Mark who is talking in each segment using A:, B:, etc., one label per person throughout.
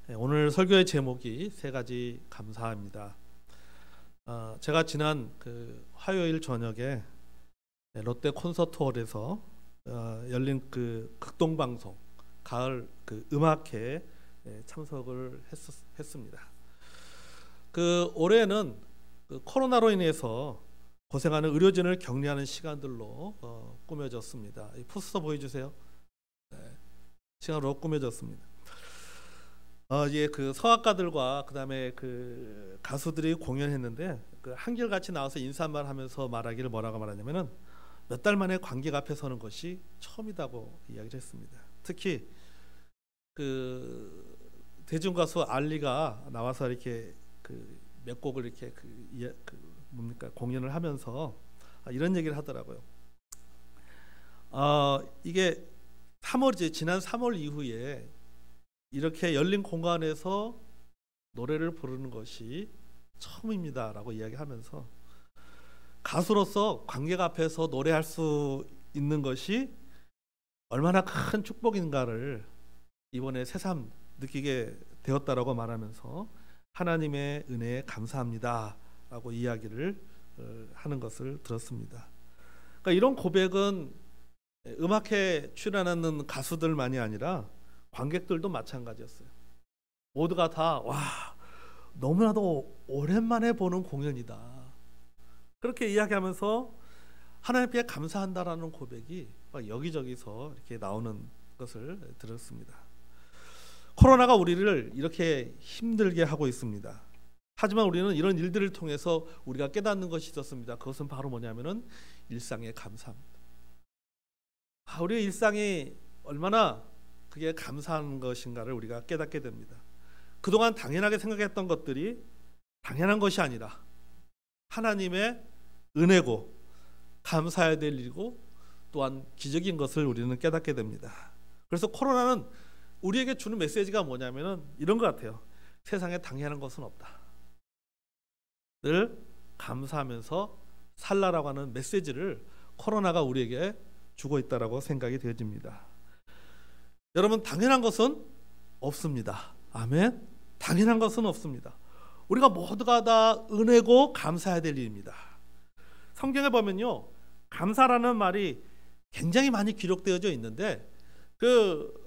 A: 오늘 설교의 제목이 세 가지 감사입니다. 제가 지난 화요일 저녁에 롯데 콘서트홀에서 열린 극동방송 가을 음악회에 참석을 했습니다. 올해는 코로나로 인해서 고생하는 의료진을 격려하는 시간들로 꾸며졌습니다. 이 포스터 보여주세요. 네, 시간으로 꾸며졌습니다. 성악가들과 그다음에 가수들이 공연했는데 한결같이 나와서 인사말 하면서 말하기를 뭐라고 말하냐면은 몇 달 만에 관객 앞에 서는 것이 처음이라고 이야기를 했습니다. 특히 대중 가수 알리가 나와서 이렇게 몇 곡을 이렇게 공연을 하면서 이런 얘기를 하더라고요. 이게 지난 3월 이후에 이렇게 열린 공간에서 노래를 부르는 것이 처음입니다라고 이야기하면서 가수로서 관객 앞에서 노래할 수 있는 것이 얼마나 큰 축복인가를 이번에 새삼 느끼게 되었다라고 말하면서 하나님의 은혜에 감사합니다라고 이야기를 하는 것을 들었습니다. 그러니까 이런 고백은 음악회에 출연하는 가수들만이 아니라 관객들도 마찬가지였어요. 모두가 다 너무나도 오랜만에 보는 공연이다. 그렇게 이야기하면서 하나님께 감사한다라는 고백이 여기저기서 이렇게 나오는 것을 들었습니다. 코로나가 우리를 이렇게 힘들게 하고 있습니다. 하지만 우리는 이런 일들을 통해서 우리가 깨닫는 것이 있었습니다. 그것은 바로 뭐냐면은 일상의 감사입니다. 우리의 일상이 얼마나 그게 감사한 것인가를 우리가 깨닫게 됩니다. 그동안 당연하게 생각했던 것들이 당연한 것이 아니라 하나님의 은혜고 감사해야 될 일이고 또한 기적인 것을 우리는 깨닫게 됩니다. 그래서 코로나는 우리에게 주는 메시지가 뭐냐면은 이런 것 같아요. 세상에 당연한 것은 없다. 늘 감사하면서 살라라고 하는 메시지를 코로나가 우리에게 주고 있다라고 생각이 되어집니다. 여러분, 당연한 것은 없습니다. 아멘. 당연한 것은 없습니다. 우리가 모두가 다 은혜고 감사해야 될 일입니다. 성경에 보면요, 감사라는 말이 굉장히 많이 기록되어져 있는데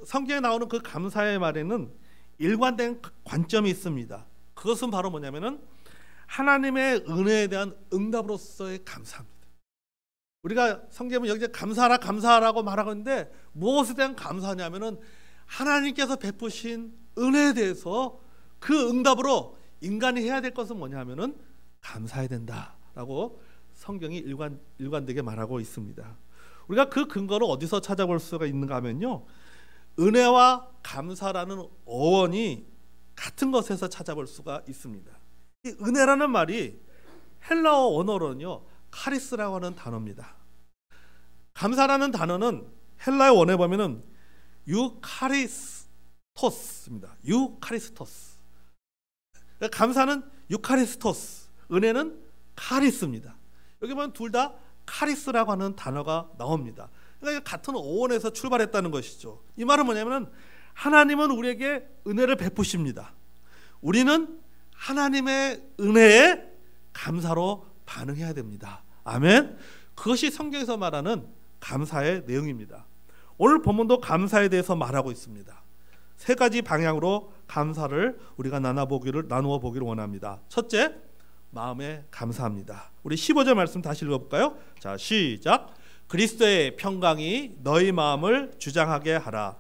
A: 성경에 나오는 그 감사의 말에는 일관된 관점이 있습니다. 그것은 바로 뭐냐면은 하나님의 은혜에 대한 응답으로서의 감사입니다. 우리가 성경은 여기 감사하라고 말하고 있는데 무엇에 대한 감사냐면은 하나님께서 베푸신 은혜에 대해서 그 응답으로 인간이 해야 될 것은 뭐냐면은 감사해야 된다라고 성경이 일관되게 말하고 있습니다. 우리가 그 근거를 어디서 찾아볼 수가 있는가 하면요, 은혜와 감사라는 어원이 같은 것에서 찾아볼 수가 있습니다. 이 은혜라는 말이 헬라어 원어로는요 카리스라고 하는 단어입니다. 감사라는 단어는 헬라어 원어에 보면은 유카리스토스입니다. 유카리스토스. 감사는 유카리스토스, 은혜는 카리스입니다. 여기 보면 둘 다 카리스라고 하는 단어가 나옵니다. 그러니까 같은 어원에서 출발했다는 것이죠. 이 말은 뭐냐면 하나님은 우리에게 은혜를 베푸십니다. 우리는 하나님의 은혜에 감사로 반응해야 됩니다. 아멘. 그것이 성경에서 말하는 감사의 내용입니다. 오늘 본문도 감사에 대해서 말하고 있습니다. 세 가지 방향으로 감사를 우리가 나누어 보기를 원합니다. 첫째, 마음에 감사합니다. 우리 15절 말씀 다시 읽어볼까요? 자, 시작. 그리스도의 평강이 너희 마음을 주장하게 하라.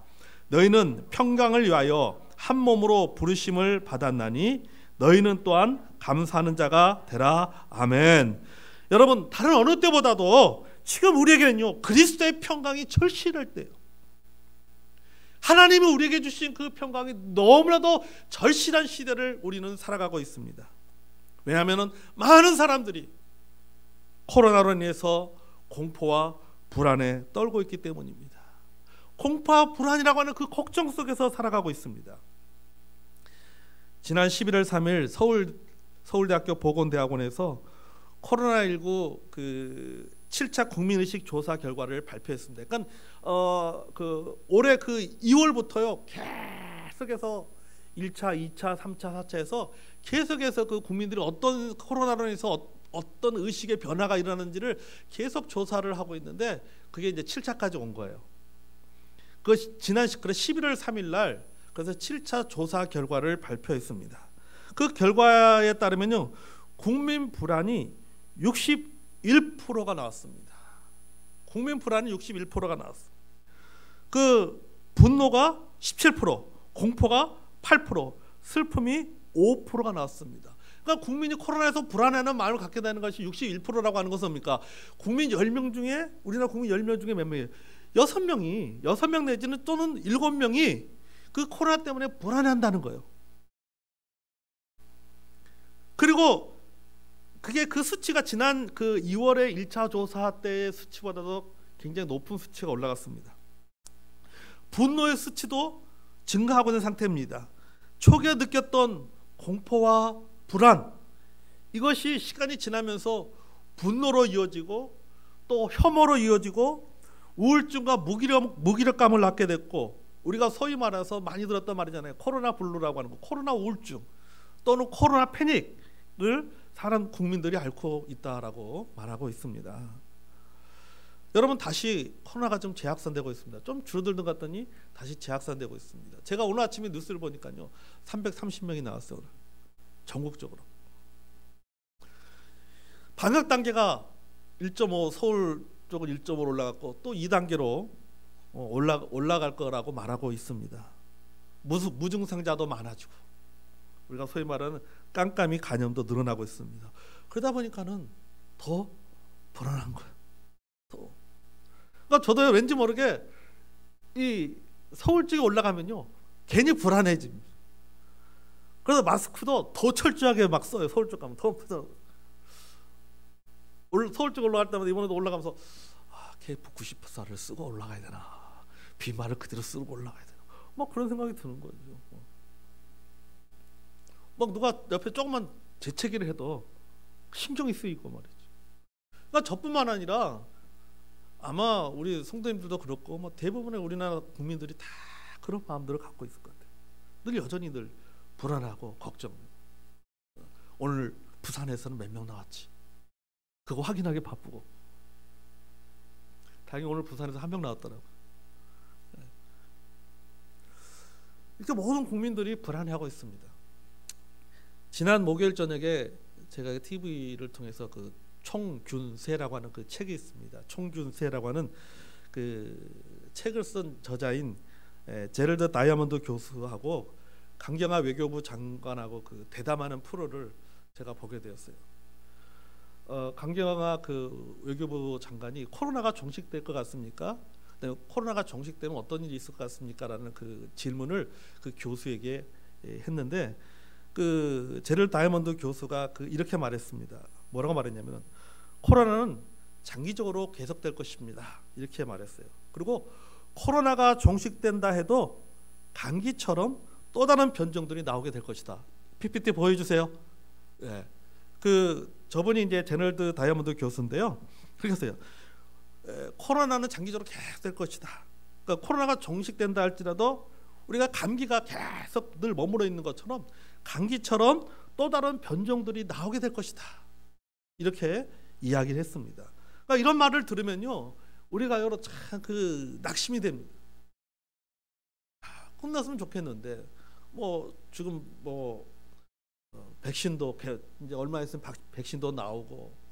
A: 너희는 평강을 위하여 한 몸으로 부르심을 받았나니 너희는 또한 감사하는 자가 되라. 아멘. 여러분, 다른 어느 때보다도 지금 우리에게는요 그리스도의 평강이 절실할 때예요. 하나님이 우리에게 주신 그 평강이 너무나도 절실한 시대를 우리는 살아가고 있습니다. 왜냐하면 많은 사람들이 코로나로 인해서 공포와 불안에 떨고 있기 때문입니다. 공포와 불안이라고 하는 그 걱정 속에서 살아가고 있습니다. 지난 11월 3일 서울대학교 보건대학원에서 코로나19 7차 국민의식 조사 결과를 발표했습니다. 그러니까 올해 2월부터요 계속해서 1차, 2차, 3차, 4차에서 계속해서 그 국민들이 어떤 코로나로 인해서 어떤 의식의 변화가 일어나는지를 계속 조사를 하고 있는데 그게 이제 7차까지 온 거예요. 그 지난 11월 3일 날 그래서 7차 조사 결과를 발표했습니다. 그 결과에 따르면요, 국민 불안이 61%가 나왔습니다. 국민 불안이 61%가 나왔습니다. 그 분노가 17%, 공포가 8%, 슬픔이 5%가 나왔습니다. 그러니까 국민이 코로나에서 불안해하는 마음을 갖게 되는 것이 61%라고 하는 것은 뭡니까? 국민 10명 중에 우리나라 국민 10명 중에 몇 명이에요? 6명 내지는 또는 7명이 그 코로나 때문에 불안해한다는 거예요. 그리고 그게 그 수치가 지난 그 2월에 1차 조사 때의 수치보다도 굉장히 높은 수치가 올라갔습니다. 분노의 수치도 증가하고 있는 상태입니다. 초기에 느꼈던 공포와 불안, 이것이 시간이 지나면서 분노로 이어지고 또 혐오로 이어지고 우울증과 무기력감을 낳게 됐고, 우리가 소위 말해서 많이 들었던 말이잖아요. 코로나 블루라고 하는 거, 코로나 우울증 또는 코로나 패닉을 사람 국민들이 앓고 있다라고 말하고 있습니다. 여러분, 다시 코로나가 좀 재확산되고 있습니다. 좀 줄어들는 것 같더니 다시 재확산되고 있습니다. 제가 오늘 아침에 뉴스를 보니까요, 330명이 나왔어요. 오늘. 전국적으로. 방역 단계가 1.5, 서울 쪽은 1.5 올라갔고 또 2단계로 올라갈 거라고 말하고 있습니다. 무증상자도 많아지고 우리가 소위 말하는 깜깜이 감염도 늘어나고 있습니다. 그러다 보니까는 더 불안한 거예요. 그러니까 저도 왠지 모르게 이 서울 쪽에 올라가면요, 괜히 불안해집니다. 그래서 마스크도 더 철저하게 막 써요. 서울 쪽 가면 더 서울 쪽 올라갈 때마다 이번에도 올라가면서 KF94를 쓰고 올라가야 되나, 비말을 그대로 쓰고 올라가야 되나, 막 그런 생각이 드는 거죠. 막 누가 옆에 조금만 재채기를 해도 신경이 쓰이고 말이죠. 그러니까 저뿐만 아니라 아마 우리 성도님들도 그렇고 뭐 대부분의 우리나라 국민들이 다 그런 마음들을 갖고 있을 것 같아요. 늘 여전히 늘 불안하고 걱정. 오늘 부산에서는 몇 명 나왔지? 그거 확인하기 바쁘고. 다행히 오늘 부산에서 1명 나왔더라고요. 이렇게 모든 국민들이 불안해하고 있습니다. 지난 목요일 저녁에 제가 TV를 통해서 그 총균세라고 하는 그 책이 있습니다. 총균세라고 하는 그 책을 쓴 저자인 제럴드 다이아몬드 교수하고 강경화 외교부 장관하고 그 대담하는 프로를 제가 보게 되었어요. 강경화 그 외교부 장관이 코로나가 종식될 것 같습니까? 코로나가 종식되면 어떤 일이 있을 것 같습니까? 라는 그 질문을 그 교수에게 했는데, 그 제럴 다이아몬드 교수가 이렇게 말했습니다. 뭐라고 말했냐면, 코로나는 장기적으로 계속될 것입니다. 이렇게 말했어요. 그리고 코로나가 종식된다 해도 감기처럼 또 다른 변종들이 나오게 될 것이다. PPT 보여주세요. 네. 저분이 이제 제럴드 다이아몬드 교수인데요. 그렇게 했어요. 코로나는 장기적으로 계속 될 것이다. 그러니까 코로나가 종식된다 할지라도 우리가 감기가 계속 늘 머물러 있는 것처럼 감기처럼 또 다른 변종들이 나오게 될 것이다. 이렇게 이야기를 했습니다. 그러니까 이런 말을 들으면요, 우리가 여러 참 낙심이 됩니다. 끝났으면 좋겠는데 지금 백신도 이제 얼마 있으면 백신도 나오고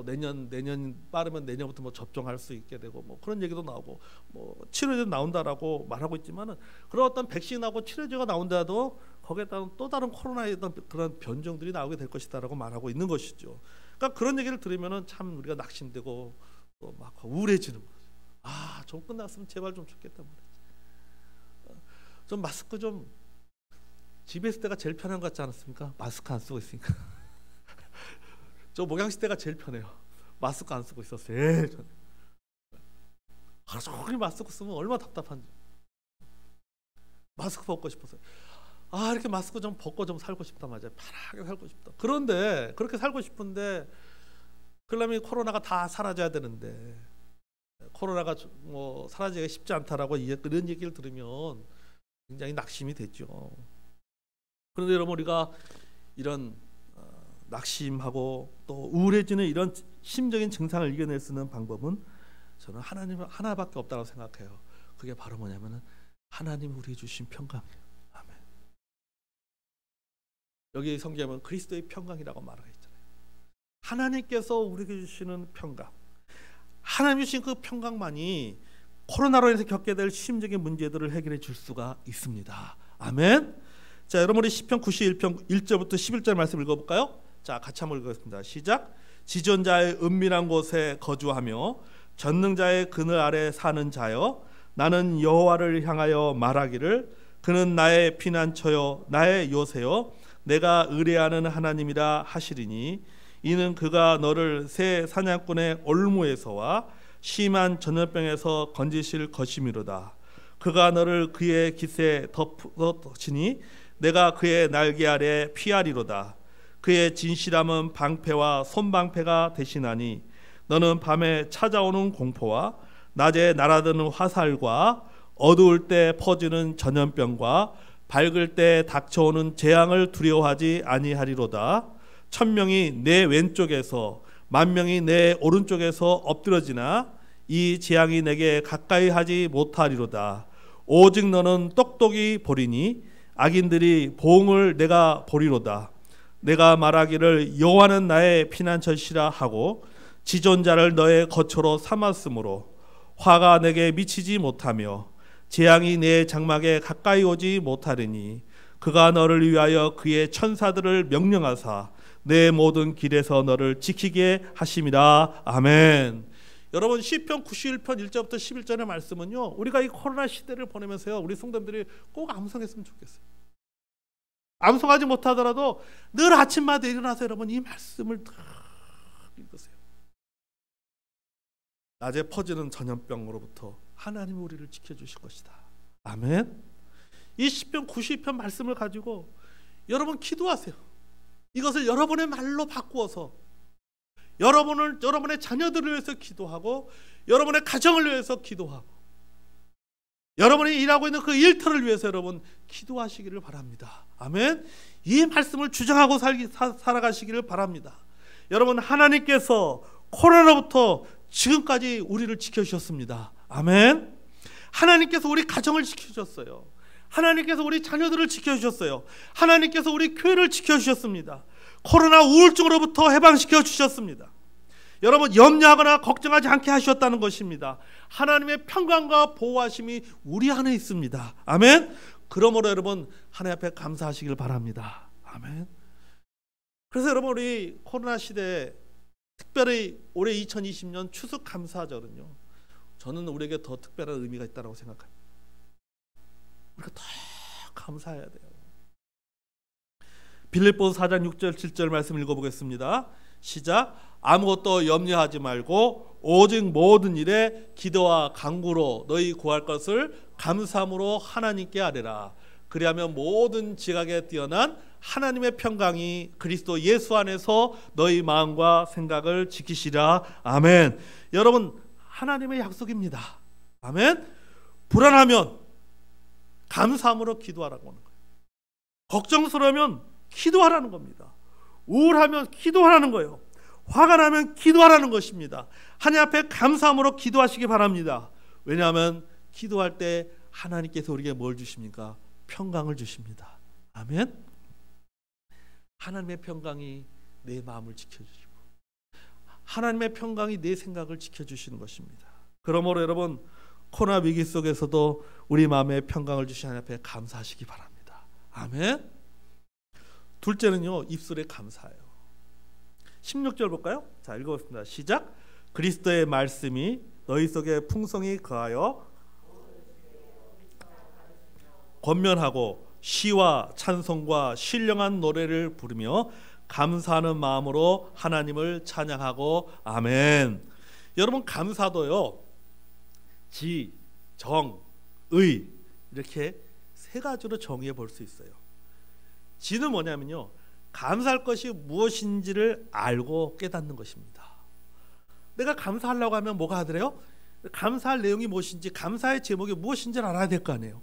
A: 내년 빠르면 내년부터 접종할 수 있게 되고 그런 얘기도 나오고 치료제 나온다라고 말하고 있지만은, 그런 어떤 백신하고 치료제가 나온다도 거기에 따른 또 다른 코로나의 그런 변종들이 나오게 될 것이다라고 말하고 있는 것이죠. 그러니까 그런 얘기를 들으면은 참 우리가 낙심되고 막 우울해지는 거죠. 좀 끝났으면 제발 좀 좋겠다 말이지. 좀 마스크 좀 집에 있을 때가 제일 편한 것 같지 않습니까? 마스크 안 쓰고 있으니까. 저 목양시 때가 제일 편해요. 마스크 안 쓰고 있었어요. 하루 종일 마스크 쓰면 얼마나 답답한지. 마스크 벗고 싶었어요. 이렇게 마스크 좀 벗고 좀 살고 싶다 말이야. 편하게 살고 싶다. 그런데 그렇게 살고 싶은데 그러려면 코로나가 다 사라져야 되는데, 코로나가 사라지기가 쉽지 않다라고 이런 얘기를 들으면 굉장히 낙심이 되죠. 그런데 여러분 우리가 이런 낙심하고 또 우울해지는 이런 심적인 증상을 이겨낼 수 있는 방법은 저는 하나님 하나밖에 없다고 생각해요. 그게 바로 뭐냐면은 하나님 우리에게 주신 평강이에요. 아멘. 여기 성경에 보면 그리스도의 평강이라고 말하고 있잖아요. 하나님께서 우리에게 주시는 평강, 하나님 주신 그 평강만이 코로나로 인해서 겪게 될 심적인 문제들을 해결해 줄 수가 있습니다. 아멘. 자, 여러분 우리 시편 91편 1절부터 11절 말씀 읽어볼까요? 자, 같이 한번 읽겠습니다. 시작. 지존자의 은밀한 곳에 거주하며 전능자의 그늘 아래 사는 자여, 나는 여호와를 향하여 말하기를 그는 나의 피난처요 나의 요새요 내가 의뢰하는 하나님이라 하시리니, 이는 그가 너를 새 사냥꾼의 올무에서와 심한 전염병에서 건지실 것이미로다. 그가 너를 그의 깃에 덮으시니 내가 그의 날개 아래 피하리로다. 그의 진실함은 방패와 손방패가 되시나니, 너는 밤에 찾아오는 공포와 낮에 날아드는 화살과 어두울 때 퍼지는 전염병과 밝을 때 닥쳐오는 재앙을 두려워하지 아니하리로다. 1000명이 내 왼쪽에서 10,000명이 내 오른쪽에서 엎드러지나 이 재앙이 내게 가까이 하지 못하리로다. 오직 너는 똑똑히 보리니 악인들이 보응을 내가 보리로다. 내가 말하기를 여호와는 나의 피난처시라 하고 지존자를 너의 거처로 삼았으므로 화가 내게 미치지 못하며 재앙이 내 장막에 가까이 오지 못하리니, 그가 너를 위하여 그의 천사들을 명령하사 내 모든 길에서 너를 지키게 하심이라. 아멘. 여러분 시편 91편 1절부터 11절의 말씀은요, 우리가 이 코로나 시대를 보내면서요, 우리 성도님들이 꼭 암송했으면 좋겠어요. 암송하지 못하더라도 늘 아침마다 일어나서 여러분 이 말씀을 읽으세요. 낮에 퍼지는 전염병으로부터 하나님이 우리를 지켜주실 것이다. 아멘. 이 시편 90편 말씀을 가지고 여러분 기도하세요. 이것을 여러분의 말로 바꾸어서 여러분의 자녀들을 위해서 기도하고, 여러분의 가정을 위해서 기도하고, 여러분이 일하고 있는 그 일터를 위해서 여러분 기도하시기를 바랍니다. 아멘. 이 말씀을 주장하고 살아가시기를 바랍니다. 여러분, 하나님께서 코로나로부터 지금까지 우리를 지켜주셨습니다. 아멘. 하나님께서 우리 가정을 지켜주셨어요. 하나님께서 우리 자녀들을 지켜주셨어요. 하나님께서 우리 교회를 지켜주셨습니다. 코로나 우울증으로부터 해방시켜 주셨습니다. 여러분, 염려하거나 걱정하지 않게 하셨다는 것입니다. 하나님의 평강과 보호하심이 우리 안에 있습니다. 아멘. 그러므로 여러분 하나님 앞에 감사하시길 바랍니다. 아멘. 그래서 여러분, 우리 코로나 시대에 특별히 올해 2020년 추석 감사절은요, 저는 우리에게 더 특별한 의미가 있다고 생각합니다. 우리가 더 감사해야 돼요. 빌립보서 4장 6절 7절 말씀 읽어보겠습니다. 시작. 아무것도 염려하지 말고 오직 모든 일에 기도와 간구로 너희 구할 것을 감사함으로 하나님께 아뢰라. 그리하면 모든 지각에 뛰어난 하나님의 평강이 그리스도 예수 안에서 너희 마음과 생각을 지키시라. 아멘. 여러분, 하나님의 약속입니다. 아멘. 불안하면 감사함으로 기도하라고 하는 거예요. 걱정스러우면 기도하라는 겁니다. 우울하면 기도하라는 거예요. 화가 나면 기도하라는 것입니다. 하나님 앞에 감사함으로 기도하시기 바랍니다. 왜냐하면 기도할 때 하나님께서 우리에게 뭘 주십니까? 평강을 주십니다. 아멘. 하나님의 평강이 내 마음을 지켜주시고, 하나님의 평강이 내 생각을 지켜주시는 것입니다. 그러므로 여러분, 코로나 위기 속에서도 우리 마음에 평강을 주신 하나님 앞에 감사하시기 바랍니다. 아멘. 둘째는요, 입술에 감사해요. 16절 볼까요? 자, 읽어보겠습니다. 시작. 그리스도의 말씀이 너희 속에 풍성히 거하여 권면하고 시와 찬송과 신령한 노래를 부르며 감사하는 마음으로 하나님을 찬양하고. 아멘. 여러분, 감사도요, 지, 정, 의, 이렇게 세 가지로 정의해 볼 수 있어요. 지는 뭐냐면요, 감사할 것이 무엇인지를 알고 깨닫는 것입니다. 내가 감사하려고 하면 뭐가 하더래요? 감사할 내용이 무엇인지, 감사의 제목이 무엇인지를 알아야 될 거 아니에요.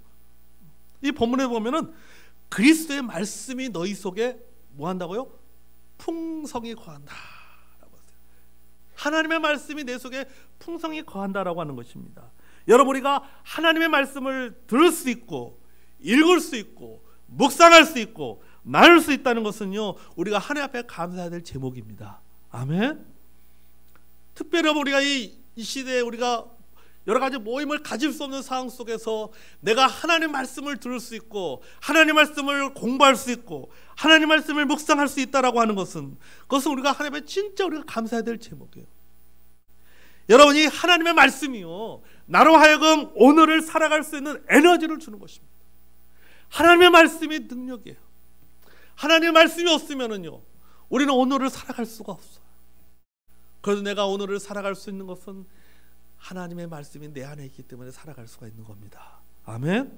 A: 이 본문에 보면은 그리스도의 말씀이 너희 속에 뭐 한다고요? 풍성히 거한다. 하나님의 말씀이 내 속에 풍성히 거한다라고 하는 것입니다. 여러분, 우리가 하나님의 말씀을 들을 수 있고 읽을 수 있고 묵상할 수 있고 나눌 수 있다는 것은요, 우리가 하나님 앞에 감사해야 될 제목입니다. 아멘. 특별히 우리가 이 시대에 우리가 여러 가지 모임을 가질 수 없는 상황 속에서 내가 하나님 말씀을 들을 수 있고 하나님 말씀을 공부할 수 있고 하나님 말씀을 묵상할 수 있다라고 하는 것은, 그것은 우리가 하나님에 진짜 우리가 감사해야 될 제목이에요. 여러분이 하나님의 말씀이요, 나로 하여금 오늘을 살아갈 수 있는 에너지를 주는 것입니다. 하나님의 말씀이 능력이에요. 하나님의 말씀이 없으면은요, 우리는 오늘을 살아갈 수가 없어요. 그래서 내가 오늘을 살아갈 수 있는 것은 하나님의 말씀이 내 안에 있기 때문에 살아갈 수가 있는 겁니다. 아멘.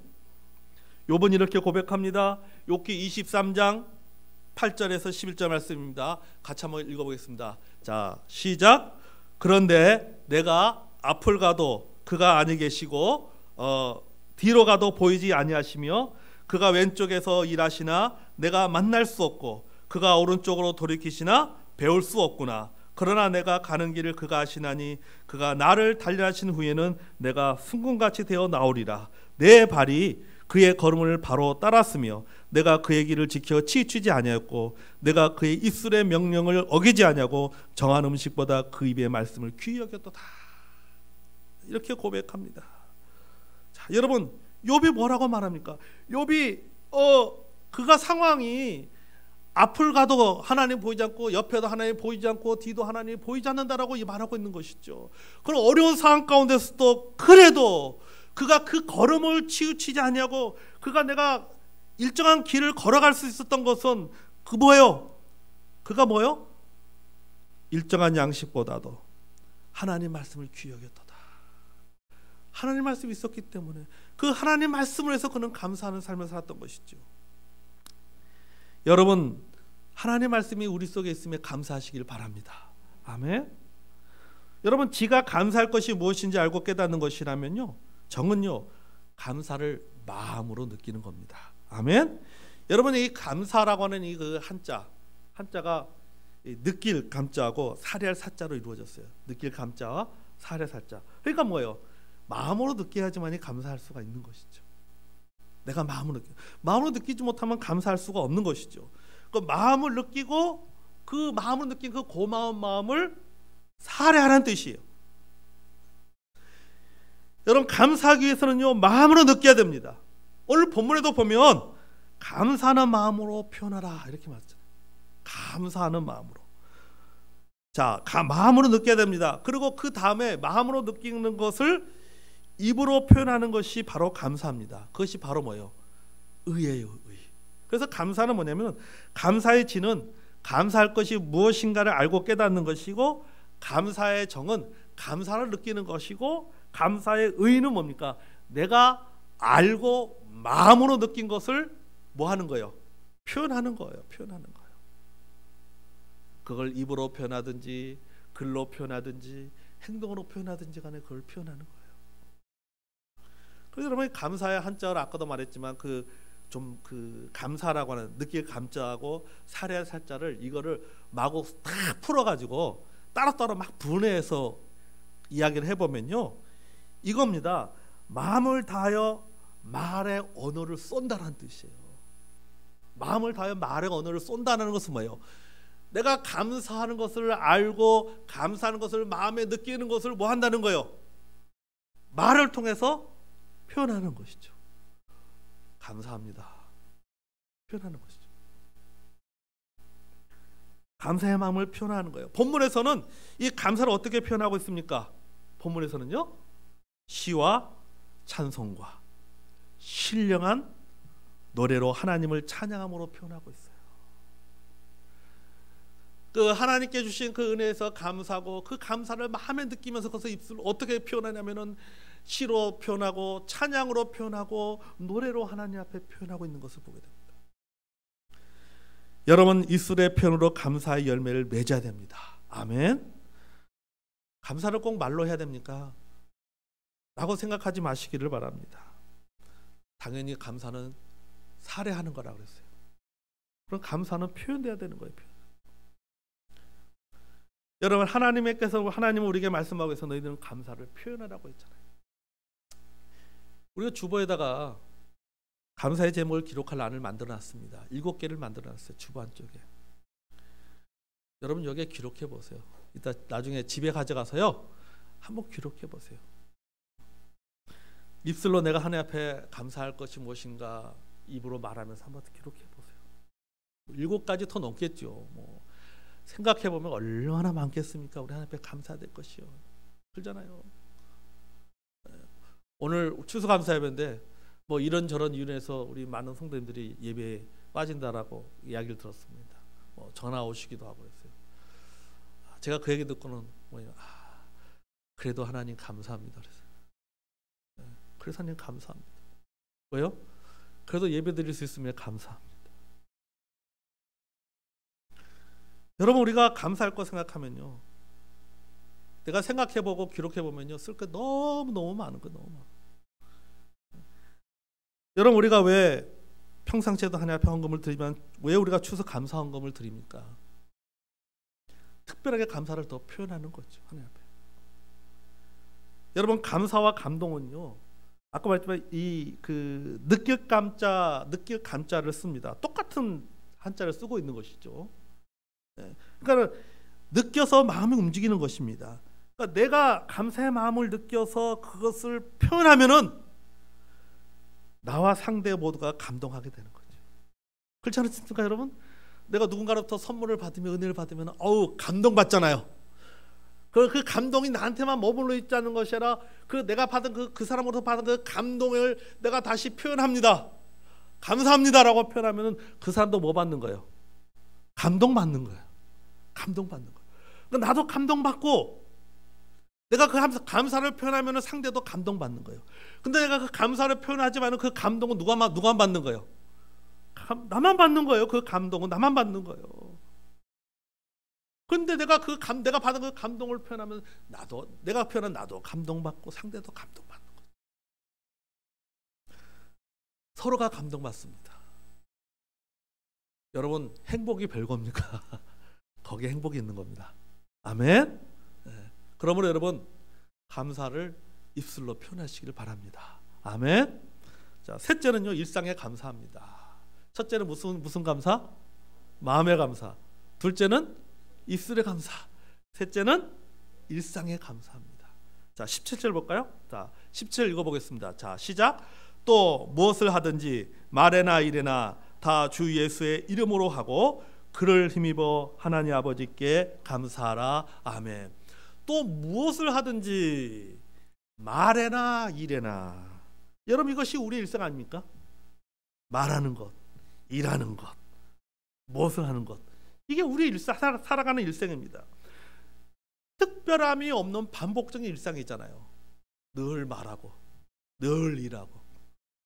A: 욥은 이렇게 고백합니다. 욥기 23장 8절에서 11절 말씀입니다. 같이 한번 읽어보겠습니다. 자, 시작. 그런데 내가 앞을 가도 그가 아니 계시고 뒤로 가도 보이지 아니하시며 그가 왼쪽에서 일하시나 내가 만날 수 없고 그가 오른쪽으로 돌이키시나 배울 수 없구나. 그러나 내가 가는 길을 그가 아시나니 그가 나를 단련하신 후에는 내가 순금같이 되어 나오리라. 내 발이 그의 걸음을 바로 따랐으며 내가 그의 길을 지켜 치우치지 아니하였고 내가 그의 입술의 명령을 어기지 아니하고 정한 음식보다 그 입의 말씀을 귀히 여겼도다. 이렇게 고백합니다. 자, 여러분, 욥이 뭐라고 말합니까? 욥이 그가 상황이 앞을 가도 하나님 보이지 않고 옆에도 하나님 보이지 않고 뒤도 하나님 보이지 않는다라고 말하고 있는 것이죠. 그런 어려운 상황 가운데서도 그래도 그가 그 걸음을 치우치지 아니하고 그가 내가 일정한 길을 걸어갈 수 있었던 것은 그 뭐예요? 그가 뭐예요? 일정한 양식보다도 하나님 말씀을 귀히 여겼도다. 하나님 말씀이 있었기 때문에 그 하나님 말씀을 해서 그는 감사하는 삶을 살았던 것이죠. 여러분, 하나님 말씀이 우리 속에 있으면 감사하시길 바랍니다. 아멘. 여러분, 지가 감사할 것이 무엇인지 알고 깨닫는 것이라면요, 정은요, 감사를 마음으로 느끼는 겁니다. 아멘. 여러분, 이 감사라고 하는 이 그 한자가 느낄 감자하고 사리할 사자로 이루어졌어요. 느낄 감자와 사리할 사자. 그러니까 뭐예요? 마음으로 느껴야지만이 감사할 수가 있는 것이죠. 내가 마음으로 느끼지 못하면 감사할 수가 없는 것이죠. 그 마음을 느끼고 그 마음으로 느낀 그 고마운 마음을 살해하라는 뜻이에요. 여러분, 감사하기 위해서는요, 마음으로 느껴야 됩니다. 오늘 본문에도 보면 감사하는 마음으로 표현하라 이렇게 말했잖아요. 감사하는 마음으로. 자, 마음으로 느껴야 됩니다. 그리고 그 다음에 마음으로 느끼는 것을 입으로 표현하는 것이 바로 감사입니다. 그것이 바로 뭐예요? 의예요, 의. 그래서 감사는 뭐냐면, 감사의 진은 감사할 것이 무엇인가를 알고 깨닫는 것이고, 감사의 정은 감사를 느끼는 것이고, 감사의 의는 뭡니까? 내가 알고 마음으로 느낀 것을 뭐 하는 거예요? 표현하는 거예요. 표현하는 거예요. 그걸 입으로 표현하든지 글로 표현하든지 행동으로 표현하든지 간에 그걸 표현하는 거예요. 그래서 여러분, 감사의 한자를 아까도 말했지만 그 감사라고 하는 느낄 감자하고 사례할 살자를 이거를 마구 딱 풀어가지고 따로따로 막 분해해서 이야기를 해보면요, 이겁니다. 마음을 다하여 말의 언어를 쏜다는 뜻이에요. 마음을 다하여 말의 언어를 쏜다는 것은 뭐예요? 내가 감사하는 것을 알고 감사하는 것을 마음에 느끼는 것을 뭐 한다는 거예요? 말을 통해서 표현하는 것이죠. 감사합니다. 표현하는 것이죠. 감사의 마음을 표현하는 거예요. 본문에서는 이 감사를 어떻게 표현하고 있습니까? 본문에서는요, 시와 찬송과 신령한 노래로 하나님을 찬양함으로 표현하고 있어요. 그 하나님께 주신 그 은혜에서 감사하고 그 감사를 마음에 느끼면서 그것을 입술로 어떻게 표현하냐면은 시로 표현하고 찬양으로 표현하고 노래로 하나님 앞에 표현하고 있는 것을 보게 됩니다. 여러분, 입술의 표현으로 감사의 열매를 맺어야 됩니다. 아멘. 감사를 꼭 말로 해야 됩니까? 라고 생각하지 마시기를 바랍니다. 당연히 감사는 살해하는 거라 그랬어요. 그럼 감사는 표현돼야 되는 거예요. 표현. 여러분, 하나님은 우리에게 말씀하고 계셔서 너희들은 감사를 표현하라고 했잖아요. 우리가 주보에다가 감사의 제목을 기록할 란을 만들어놨습니다. 7개를 만들어놨어요. 주보 한쪽에. 여러분 여기에 기록해 보세요. 이따 나중에 집에 가져가서요 한번 기록해 보세요. 입술로 내가 하나님 앞에 감사할 것이 무엇인가 입으로 말하면서 한번 기록해 보세요. 7가지 더 넘겠죠. 뭐 생각해 보면 얼마나 많겠습니까? 우리 하나님 앞에 감사될 것이요. 그러잖아요. 오늘 추수감사 예배인데 뭐 이런저런 이유에서 우리 많은 성도님들이 예배에 빠진다라고 이야기를 들었습니다. 뭐 전화 오시기도 하고 그랬어요. 제가 그 얘기 듣고는 뭐예요? 그래도 하나님 감사합니다. 그랬어요. 그래서 하나님 감사합니다. 왜요? 그래도 예배 드릴 수 있으면 감사합니다. 여러분, 우리가 감사할 거 생각하면요, 내가 생각해보고 기록해보면요, 쓸 게 너무 많은 거 너무 많아. 여러분, 우리가 왜 평상시에도 하나님 앞에 헌금을 드리면 왜 우리가 추수 감사 헌금을 드립니까? 특별하게 감사를 더 표현하는 거죠. 하나님 앞에. 여러분, 감사와 감동은요, 아까 말했지만 느낄 감자를 씁니다. 똑같은 한자를 쓰고 있는 것이죠. 그러니까 느껴서 마음이 움직이는 것입니다. 그러니까 내가 감사의 마음을 느껴서 그것을 표현하면은 나와 상대 모두가 감동하게 되는 거죠. 그렇지 않습니까, 여러분? 내가 누군가로부터 선물을 받으면, 은혜를 받으면 감동받잖아요. 그 감동이 나한테만 머물러 있지 않는 것이 아니라 내가 받은 그 사람으로부터 받은 그 감동을 내가 다시 표현합니다. 감사합니다라고 표현하면 그 사람도 뭐 받는 거예요? 감동받는 거예요. 감동받는 거예요. 그러니까 나도 감동받고 내가 그 감사를 표현하면 상대도 감동받는 거예요. 근데 내가 그 감사를 표현하지만 그 감동은 누가 받는 거예요? 나만 받는 거예요. 그 감동은 나만 받는 거예요. 근데 내가 받은 그 감동을 표현하면 내가 표현한 나도 감동받고 상대도 감동받는 거예요. 서로가 감동받습니다. 여러분, 행복이 별겁니까? 거기에 행복이 있는 겁니다. 아멘. 네. 그러므로 여러분, 감사를 입술로 표현하시기를 바랍니다. 아멘. 자, 셋째는요, 일상에 감사합니다. 첫째는 무슨 감사? 마음의 감사. 둘째는 입술의 감사. 셋째는 일상에 감사합니다. 자, 17절 볼까요? 자, 17절 읽어보겠습니다. 자, 시작. 또 무엇을 하든지 말에나 일에나 다 주 예수의 이름으로 하고 그를 힘입어 하나님 아버지께 감사하라. 아멘. 또 무엇을 하든지 말에나 일에나. 여러분, 이것이 우리의 일상 아닙니까? 말하는 것, 일하는 것, 무엇을 하는 것, 이게 우리의 일상, 살아가는 일생입니다. 특별함이 없는 반복적인 일상이잖아요. 늘 말하고 늘 일하고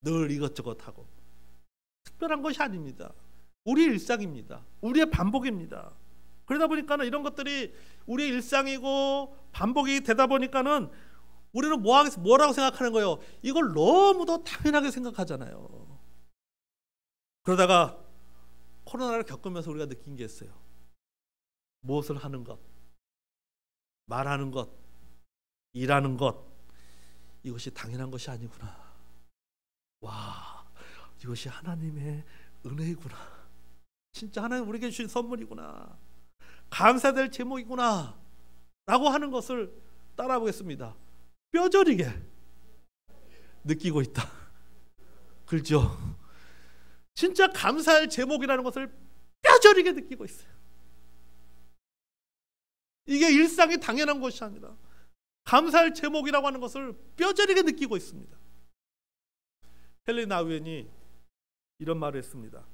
A: 늘 이것저것 하고. 특별한 것이 아닙니다. 우리의 일상입니다. 우리의 반복입니다. 그러다 보니까는 이런 것들이 우리의 일상이고 반복이 되다 보니까는 우리는 뭐라고 생각하는 거예요? 이걸 너무도 당연하게 생각하잖아요. 그러다가 코로나를 겪으면서 우리가 느낀 게 있어요. 무엇을 하는 것, 말하는 것, 일하는 것, 이것이 당연한 것이 아니구나. 와, 이것이 하나님의 은혜이구나. 진짜 하나님 우리에게 주신 선물이구나. 감사될 제목이구나 라고 하는 것을 따라보겠습니다. 뼈저리게 느끼고 있다. 그렇죠? 진짜 감사할 제목이라는 것을 뼈저리게 느끼고 있어요. 이게 일상이 당연한 것이 아니라 감사할 제목이라고 하는 것을 뼈저리게 느끼고 있습니다. 헨리 나우엔이 이런 말을 했습니다.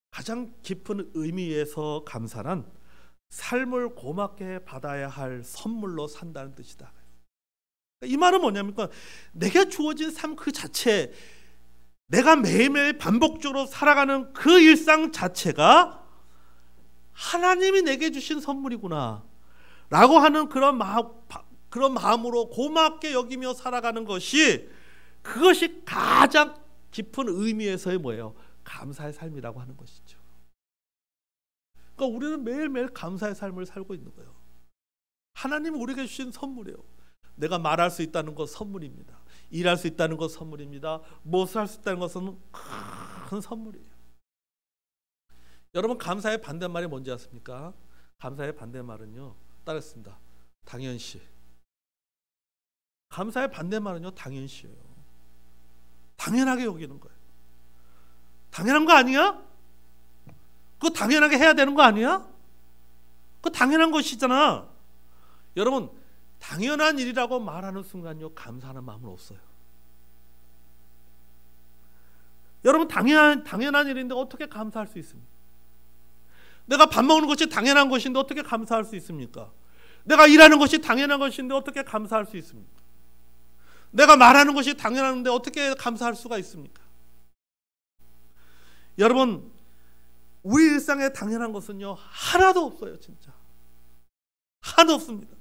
A: 가장 깊은 의미에서 감사는 삶을 고맙게 받아야 할 선물로 산다는 뜻이다. 이 말은 뭐냐면 내게 주어진 삶 그 자체, 내가 매일매일 반복적으로 살아가는 그 일상 자체가 하나님이 내게 주신 선물이구나 라고 하는 그런 마음으로 고맙게 여기며 살아가는 것이, 그것이 가장 깊은 의미에서의 뭐예요? 감사의 삶이라고 하는 것이죠. 그러니까 우리는 매일매일 감사의 삶을 살고 있는 거예요. 하나님이 우리에게 주신 선물이에요. 내가 말할 수 있다는 것 선물입니다. 일할 수 있다는 것 선물입니다. 무엇을 할 수 있다는 것은 큰 선물이에요. 여러분, 감사의 반대말이 뭔지 아십니까? 감사의 반대말은요, 따르겠습니다. 당연시. 감사의 반대말은요, 당연시예요. 당연하게 여기는 거예요. 당연한 거 아니야? 그거 당연하게 해야 되는 거 아니야? 그거 당연한 것이잖아. 여러분, 당연한 일이라고 말하는 순간요, 감사하는 마음은 없어요. 여러분, 당연한 일인데 어떻게 감사할 수 있습니까? 내가 밥 먹는 것이 당연한 것인데 어떻게 감사할 수 있습니까? 내가 일하는 것이 당연한 것인데 어떻게 감사할 수 있습니까? 내가 말하는 것이 당연한데 어떻게 감사할 수가 있습니까? 여러분, 우리 일상에 당연한 것은요, 하나도 없어요. 진짜 하나도 없습니다.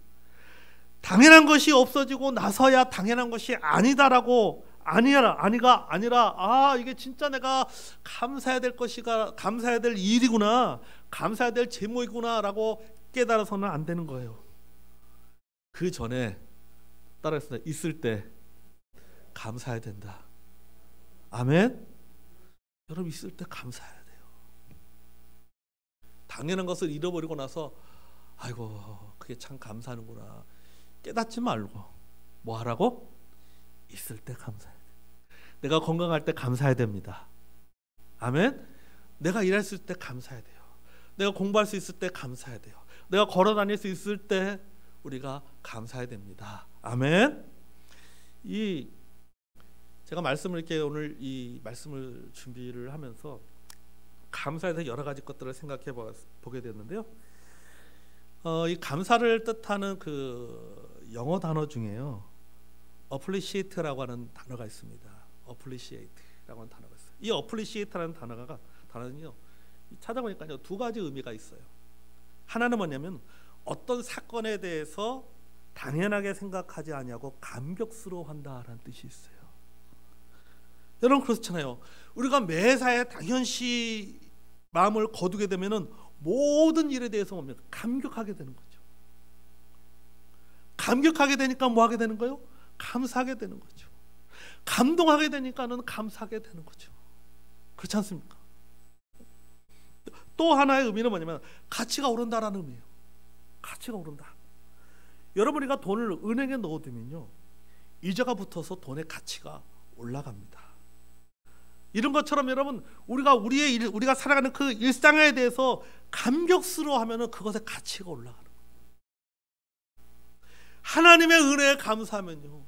A: 당연한 것이 없어지고 나서야 당연한 것이 아니다라고 아니가 아니라 이게 진짜 내가 감사해야 될 것이가 감사해야 될 일이구나, 감사해야 될 제목이구나라고 깨달아서는 안 되는 거예요. 그 전에 따라했습니다. 있을 때 감사해야 된다. 아멘. 여러분, 있을 때 감사해야 돼요. 당연한 것을 잃어버리고 나서 아이고 그게 참 감사하는구나 깨닫지 말고 뭐 하라고? 있을 때 감사해야 돼. 내가 건강할 때 감사해야 됩니다. 아멘. 내가 일할 수 있을 때 감사해야 돼요. 내가 공부할 수 있을 때 감사해야 돼요. 내가 걸어 다닐 수 있을 때 우리가 감사해야 됩니다. 아멘. 제가 말씀을 이렇게 오늘 이 말씀을 준비를 하면서 감사에 대해서 여러 가지 것들을 생각해 보게 됐는데요. 이 감사를 뜻하는 그 영어 단어 중에요, appreciate라고 하는 단어가 있습니다. appreciate라고 하는 단어가 있어요. 이 appreciate라는 단어는요, 찾아보니까요, 두 가지 의미가 있어요. 하나는 뭐냐면 어떤 사건에 대해서 당연하게 생각하지 아니하고 감격스러워한다라는 뜻이 있어요. 여러분, 그렇잖아요. 우리가 매사에 당연시 마음을 거두게 되면은 모든 일에 대해서 보면 감격하게 되는 거죠. 감격하게 되니까 뭐 하게 되는 거예요? 감사하게 되는 거죠. 감동하게 되니까는 감사하게 되는 거죠. 그렇지 않습니까? 또 하나의 의미는 뭐냐면 가치가 오른다라는 의미예요. 가치가 오른다. 여러분이가 돈을 은행에 넣어두면요, 이자가 붙어서 돈의 가치가 올라갑니다. 이런 것처럼 여러분, 우리가 살아가는 그 일상에 대해서 감격스러워하면은 그것의 가치가 올라가는 거예요. 하나님의 은혜에 감사하면요,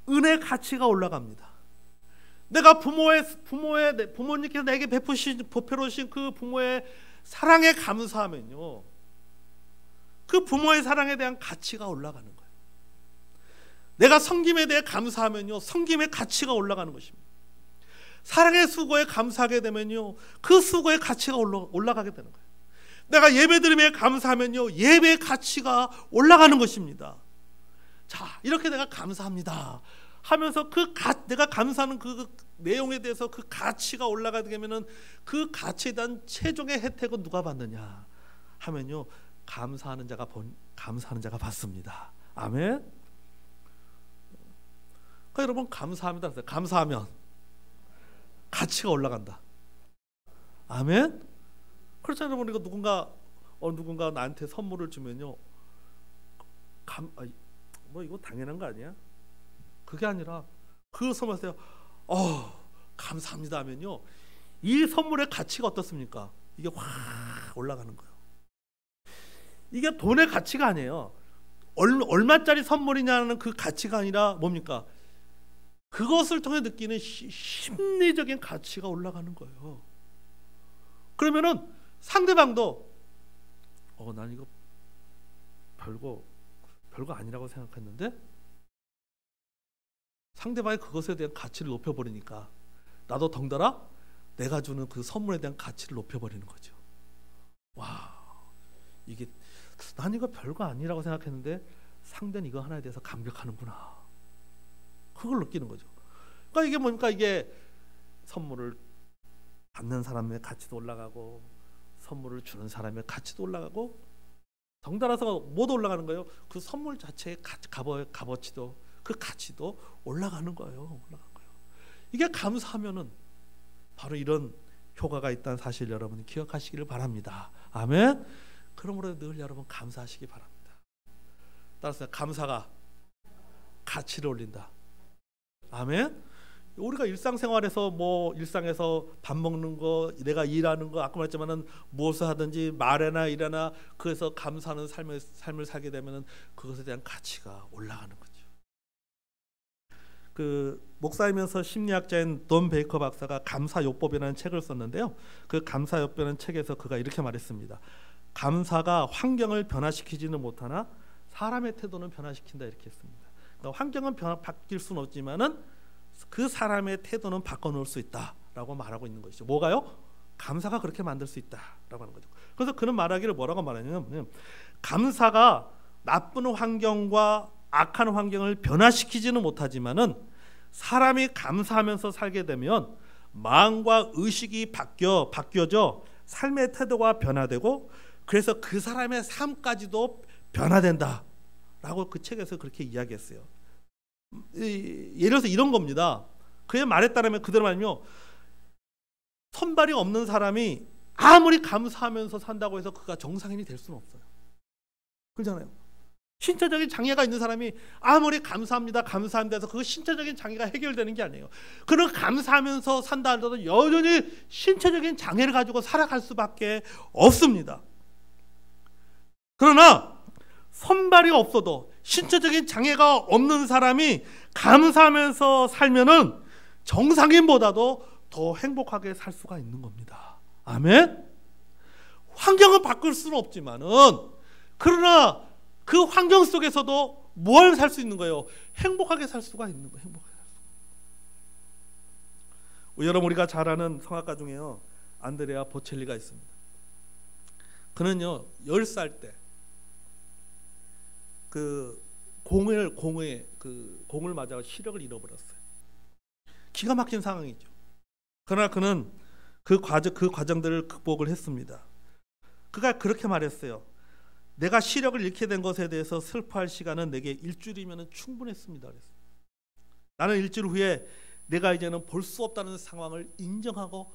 A: 은혜의 가치가 올라갑니다. 내가 부모님께서 내게 베푸신 그 부모의 사랑에 감사하면요, 그 부모의 사랑에 대한 가치가 올라가는 거예요. 내가 섬김에 대해 감사하면요, 섬김의 가치가 올라가는 것입니다. 사랑의 수고에 감사하게 되면요, 그 수고의 가치가 올라가게 되는 거예요. 내가 예배드림에 감사하면요, 예배의 가치가 올라가는 것입니다. 자, 이렇게 내가 감사합니다 하면서 내가 감사하는 그 내용에 대해서 그 가치가 올라가게 되면은 그 가치에 대한 최종의 혜택은 누가 받느냐 하면요, 감사하는 자가 받습니다. 아멘. 그러니까 여러분, 감사합니다. 감사하면 가치가 올라간다. 아멘. 그렇잖아요. 우리가 누군가 나한테 선물을 주면요, 뭐 이거 당연한 거 아니야? 그게 아니라 그 선물에서 감사합니다 하면요, 이 선물의 가치가 어떻습니까? 이게 확 올라가는 거예요. 이게 돈의 가치가 아니에요. 얼마짜리 선물이냐는 그 가치가 아니라 뭡니까? 그것을 통해 느끼는 심리적인 가치가 올라가는 거예요. 그러면은 상대방도 난 이거 별거 아니라고 생각했는데 상대방이 그것에 대한 가치를 높여버리니까 나도 덩달아 내가 주는 그 선물에 대한 가치를 높여버리는 거죠. 와, 이게 난 이거 별거 아니라고 생각했는데 상대는 이거 하나에 대해서 감격하는구나. 그걸 느끼는 거죠. 그러니까 이게 뭡니까? 이게 선물을 받는 사람의 가치도 올라가고 선물을 주는 사람의 가치도 올라가고 덩달아서 못 올라가는 거예요. 그 선물 자체의 값어치도 그 가치도 올라가는 거예요. 이게 감사하면은 바로 이런 효과가 있다는 사실 여러분이 기억하시기를 바랍니다. 아멘. 그러므로 늘 여러분 감사하시기 바랍니다. 따라서 감사가 가치를 올린다. 아멘. 우리가 일상생활에서 일상에서 밥 먹는 거, 내가 일하는 거, 아까 말했지만은 무엇을 하든지 말에나 일에나 그래서 감사하는 삶을 살게 되면은 그것에 대한 가치가 올라가는 거죠. 그 목사이면서 심리학자인 돈 베이커 박사가 감사요법이라는 책을 썼는데요. 그 감사요법이라는 책에서 그가 이렇게 말했습니다. 감사가 환경을 변화시키지는 못하나 사람의 태도는 변화시킨다 이렇게 했습니다. 그러니까 환경은 바뀔 수는 없지만은 그 사람의 태도는 바꿔놓을 수 있다라고 말하고 있는 것이죠. 뭐가요? 감사가 그렇게 만들 수 있다라고 하는 거죠. 그래서 그는 말하기를 뭐라고 말하냐면 감사가 나쁜 환경과 악한 환경을 변화시키지는 못하지만은 사람이 감사하면서 살게 되면 마음과 의식이 바뀌어져 삶의 태도가 변화되고 그래서 그 사람의 삶까지도 변화된다라고 그 책에서 그렇게 이야기했어요. 예를 들어서 이런 겁니다. 그의 말에 따르면 그대로 말하면 손발이 없는 사람이 아무리 감사하면서 산다고 해서 그가 정상인이 될 수는 없어요. 그렇잖아요. 신체적인 장애가 있는 사람이 아무리 감사합니다 해서 그 신체적인 장애가 해결되는 게 아니에요. 그는 감사하면서 산다 하더라도 여전히 신체적인 장애를 가지고 살아갈 수밖에 없습니다. 그러나 손발이 없어도 신체적인 장애가 없는 사람이 감사하면서 살면은 정상인보다도 더 행복하게 살 수가 있는 겁니다. 아멘. 환경은 바꿀 수는 없지만은 그러나 그 환경 속에서도 뭘 살 수 있는 거예요? 행복하게 살 수가 있는 거예요. 행복하게 살 수. 여러분 우리가 잘 아는 성악가 중에요. 안드레아 보첼리가 있습니다. 그는요 10살 때 그 공을 맞아 시력을 잃어버렸어요. 기가 막힌 상황이죠. 그러나 그는 그 과정들을 극복을 했습니다. 그가 그렇게 말했어요. 내가 시력을 잃게 된 것에 대해서 슬퍼할 시간은 내게 일주일이면 충분했습니다. 그랬어요. 나는 일주일 후에 내가 이제는 볼 수 없다는 상황을 인정하고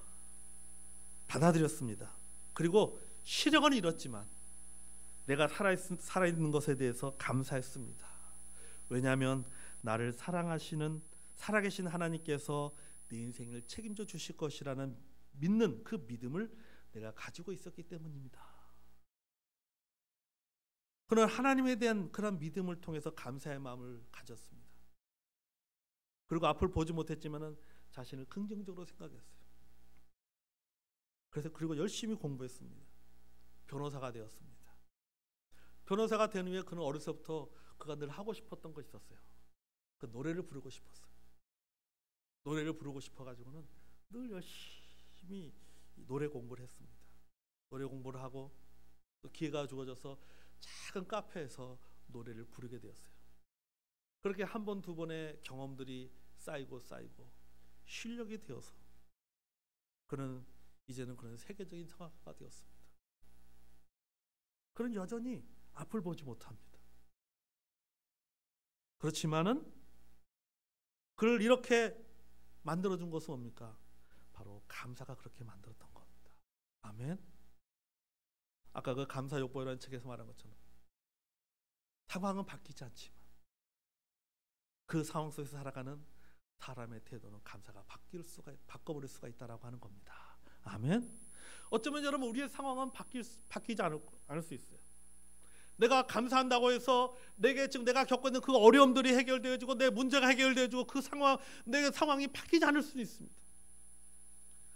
A: 받아들였습니다. 그리고 시력은 잃었지만 내가 살아있는 것에 대해서 감사했습니다. 왜냐하면 나를 살아계신 하나님께서 내 인생을 책임져 주실 것이라는 믿는 그 믿음을 내가 가지고 있었기 때문입니다. 그는 하나님에 대한 그런 믿음을 통해서 감사의 마음을 가졌습니다. 그리고 앞을 보지 못했지만은 자신을 긍정적으로 생각했어요. 그리고 열심히 공부했습니다. 변호사가 되었습니다. 변호사가 된 후에 그는 어렸을 때부터 그가 늘 하고 싶었던 것이 있었어요. 그 노래를 부르고 싶었어요. 노래를 부르고 싶어가지고는 늘 열심히 노래 공부를 했습니다. 노래 공부를 하고 또 기회가 주어져서 작은 카페에서 노래를 부르게 되었어요. 그렇게 한 번, 두 번의 경험들이 쌓이고 실력이 되어서 이제는 그는 세계적인 성악가가 되었습니다. 그는 여전히 앞을 보지 못합니다. 그렇지만은 그를 이렇게 만들어준 것은 뭡니까? 바로 감사가 그렇게 만들었던 겁니다. 아멘. 아까 그 감사요법이라는 책에서 말한 것처럼 상황은 바뀌지 않지만 그 상황 속에서 살아가는 사람의 태도는 감사가 바꿔버릴 수가 있다라고 하는 겁니다. 아멘. 어쩌면 여러분 우리의 상황은 바뀌지 않을 수 있어요. 내가 감사한다고 해서 지금 내가 겪고 있는 그 어려움들이 해결되어지고 내 문제가 해결되어지고 내 상황이 바뀌지 않을 수도 있습니다.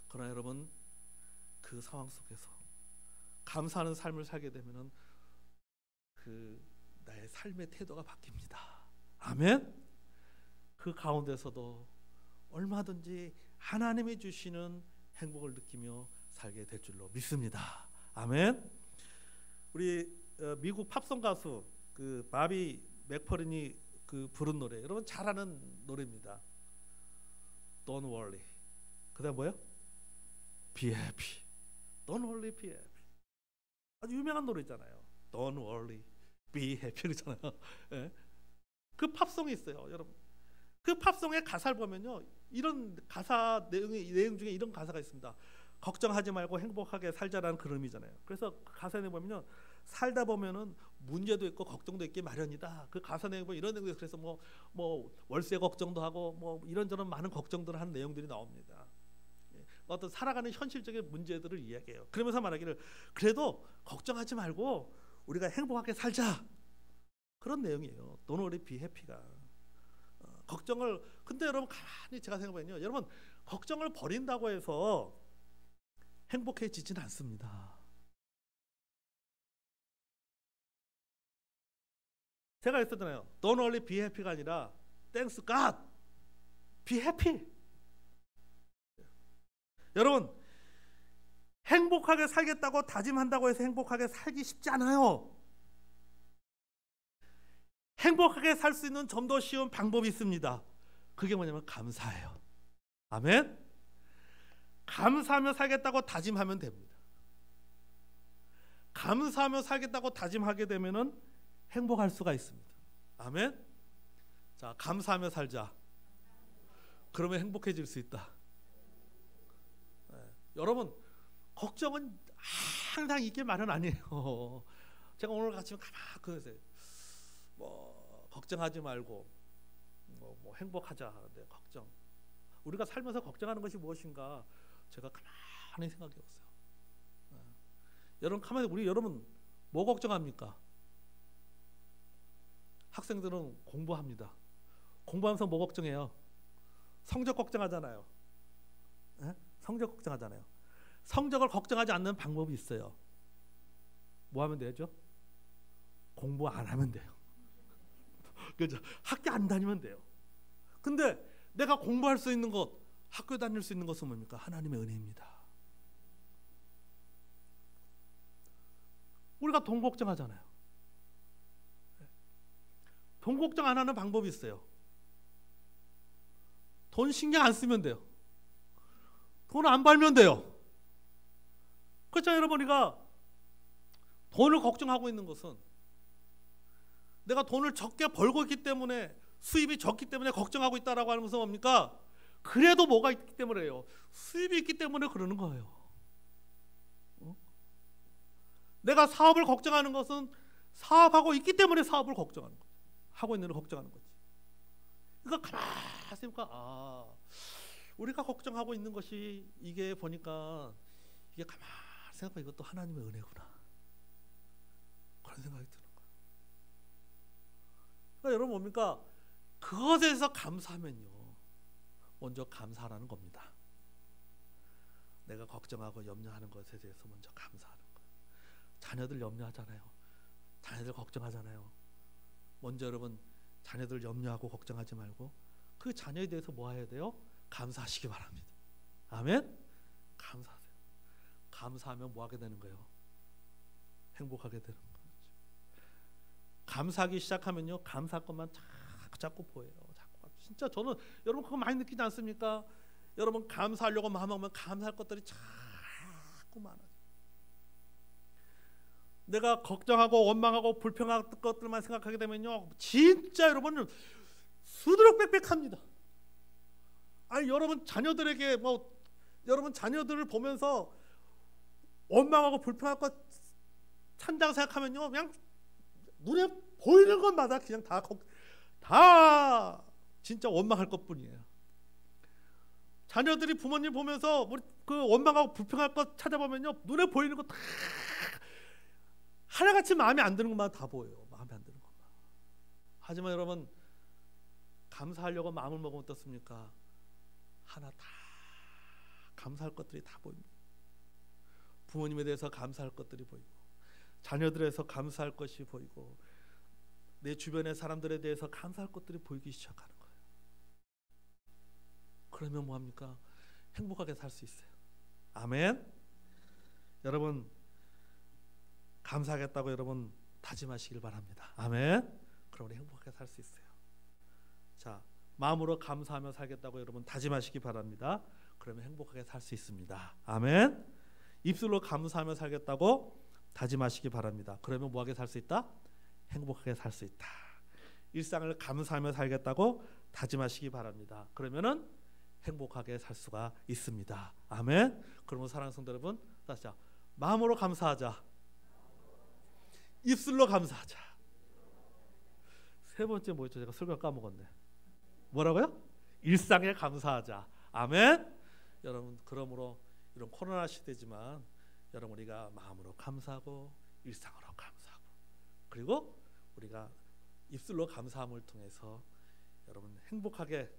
A: 그러나 여러분 그 상황 속에서 감사하는 삶을 살게 되면은 나의 삶의 태도가 바뀝니다. 아멘. 그 가운데서도 얼마든지 하나님이 주시는 행복을 느끼며 살게 될 줄로 믿습니다. 아멘. 우리 미국 팝송 가수 그 바비 맥퍼린이 부른 노래 여러분 잘 아는 노래입니다. Don't worry. 그다음 뭐예요? Be happy. Don't worry, be happy. 아주 유명한 노래 있잖아요. Don't worry, be happy 그러잖아요. 예. 그 팝송이 있어요, 여러분. 그 팝송의 가사를 보면요, 이런 가사 내용 중에 이런 가사가 있습니다. 걱정하지 말고 행복하게 살자라는 그런 의미잖아요. 그래서 가사 내용 보면요, 살다 보면은 문제도 있고 걱정도 있기 마련이다. 그 가사 내용 보면 이런 내용이, 그래서 뭐 월세 걱정도 하고 뭐 이런저런 많은 걱정들을 하는 내용들이 나옵니다. 어떤 살아가는 현실적인 문제들을 이야기해요. 그러면서 말하기를 그래도 걱정하지 말고 우리가 행복하게 살자, 그런 내용이에요. Don't worry, be happy가. 걱정을, 근데 여러분 가만히 제가 생각해보면요, 여러분 걱정을 버린다고 해서 행복해지진 않습니다. 제가 했었잖아요. Don't worry, be happy가 아니라 Thanks God, be happy. 여러분 행복하게 살겠다고 다짐한다고 해서 행복하게 살기 쉽지 않아요. 행복하게 살 수 있는 좀 더 쉬운 방법이 있습니다. 그게 뭐냐면 감사예요. 아멘. 감사하며 살겠다고 다짐하면 됩니다. 감사하며 살겠다고 다짐하게 되면은 행복할 수가 있습니다. 아멘. 자, 감사하며 살자. 그러면 행복해질 수 있다. 네. 여러분 걱정은 항상 있게 말은 아니에요. 제가 오늘 같이 가만히 뭐 걱정하지 말고 뭐 행복하자 하는데, 걱정, 우리가 살면서 걱정하는 것이 무엇인가 제가 가만히 생각해 봤어요. 네. 여러분 가만히, 여러분 뭐 걱정합니까? 학생들은 공부합니다. 공부하면서 뭐 걱정해요? 성적 걱정하잖아요. 네? 성적 걱정하잖아요. 성적을 걱정하지 않는 방법이 있어요. 뭐 하면 되죠? 공부 안 하면 돼요. 그죠? 학교 안 다니면 돼요. 근데 내가 공부할 수 있는 것, 학교 다닐 수 있는 것은 뭡니까? 하나님의 은혜입니다. 우리가 돈 걱정하잖아요. 돈 걱정 안 하는 방법이 있어요. 돈 신경 안 쓰면 돼요. 돈 안 벌면 돼요. 그렇죠, 여러분. 우리가 돈을 걱정하고 있는 것은 내가 돈을 적게 벌고 있기 때문에, 수입이 적기 때문에 걱정하고 있다라고 하는 것은 뭡니까? 그래도 뭐가 있기 때문에요. 수입이 있기 때문에 그러는 거예요. 내가 사업을 걱정하는 것은 사업하고 있기 때문에 사업을 걱정하는 거죠. 하고 있는 걸 걱정하는 거지. 그러니까 가만히 생각하니까 우리가 걱정하고 있는 것이, 이게 보니까 이게 가만히 생각하니까 이것도 하나님의 은혜구나, 그런 생각이 드는 거예요. 그러니까 여러분 뭡니까? 그것에 대해서 감사하면요, 먼저 감사하라는 겁니다. 내가 걱정하고 염려하는 것에 대해서 먼저 감사하는 거예요. 자녀들 염려하잖아요. 자녀들 걱정하잖아요. 먼저 여러분 자녀들 염려하고 걱정하지 말고 그 자녀에 대해서 뭐 해야 돼요? 감사하시기 바랍니다. 아멘. 감사하세요. 감사하면 뭐 하게 되는 거예요? 행복하게 되는 거죠. 감사하기 시작하면요, 감사할 것만 자꾸 보여요. 자꾸. 진짜 저는 여러분 그거 많이 느끼지 않습니까? 여러분 감사하려고 마음먹으면 감사할 것들이 자꾸 많아요. 내가 걱정하고 원망하고 불평한 것들만 생각하게 되면요, 진짜 여러분은 수두룩빽빽합니다. 아니 여러분 자녀들에게 여러분 자녀들을 보면서 원망하고 불평할 것 찬다고 생각하면요, 그냥 눈에 보이는 것마다 그냥 다 진짜 원망할 것뿐이에요. 자녀들이 부모님 보면서 그 원망하고 불평할 것 찾아보면요, 눈에 보이는 거 다 하나같이 마음에 안 드는 것만 다 보여요. 마음에 안 드는 것만. 하지만 여러분 감사하려고 마음을 먹으면 어떻습니까? 하나 다 감사할 것들이 다 보입니다. 부모님에 대해서 감사할 것들이 보이고, 자녀들에서 감사할 것이 보이고, 내 주변의 사람들에 대해서 감사할 것들이 보이기 시작하는 거예요. 그러면 뭐합니까? 행복하게 살 수 있어요. 아멘. 여러분 감사하겠다고 여러분 다짐하시길 바랍니다. 아멘. 그럼 우리 행복하게 살 수 있어요. 자, 마음으로 감사하며 살겠다고 여러분 다짐하시기 바랍니다. 그러면 행복하게 살 수 있습니다. 아멘. 입술로 감사하며 살겠다고 다짐하시기 바랍니다. 그러면 뭐하게 살 수 있다? 행복하게 살 수 있다. 일상을 감사하며 살겠다고 다짐하시기 바랍니다. 그러면은 행복하게 살 수가 있습니다. 아멘. 그러면 사랑하는 성도 여러분, 다시 마음으로 감사하자. 입술로 감사하자. 세 번째 뭐였죠? 제가 설교 까먹었네. 뭐라고요? 일상에 감사하자. 아멘. 여러분, 그러므로 이런 코로나 시대지만 여러분 우리가 마음으로 감사하고 일상으로 감사하고 그리고 우리가 입술로 감사함을 통해서 여러분 행복하게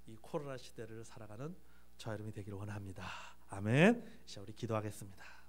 A: 이 코로나 시대를 살아가는 저 여러분이 되기를 원합니다. 아멘. 자, 우리 기도하겠습니다.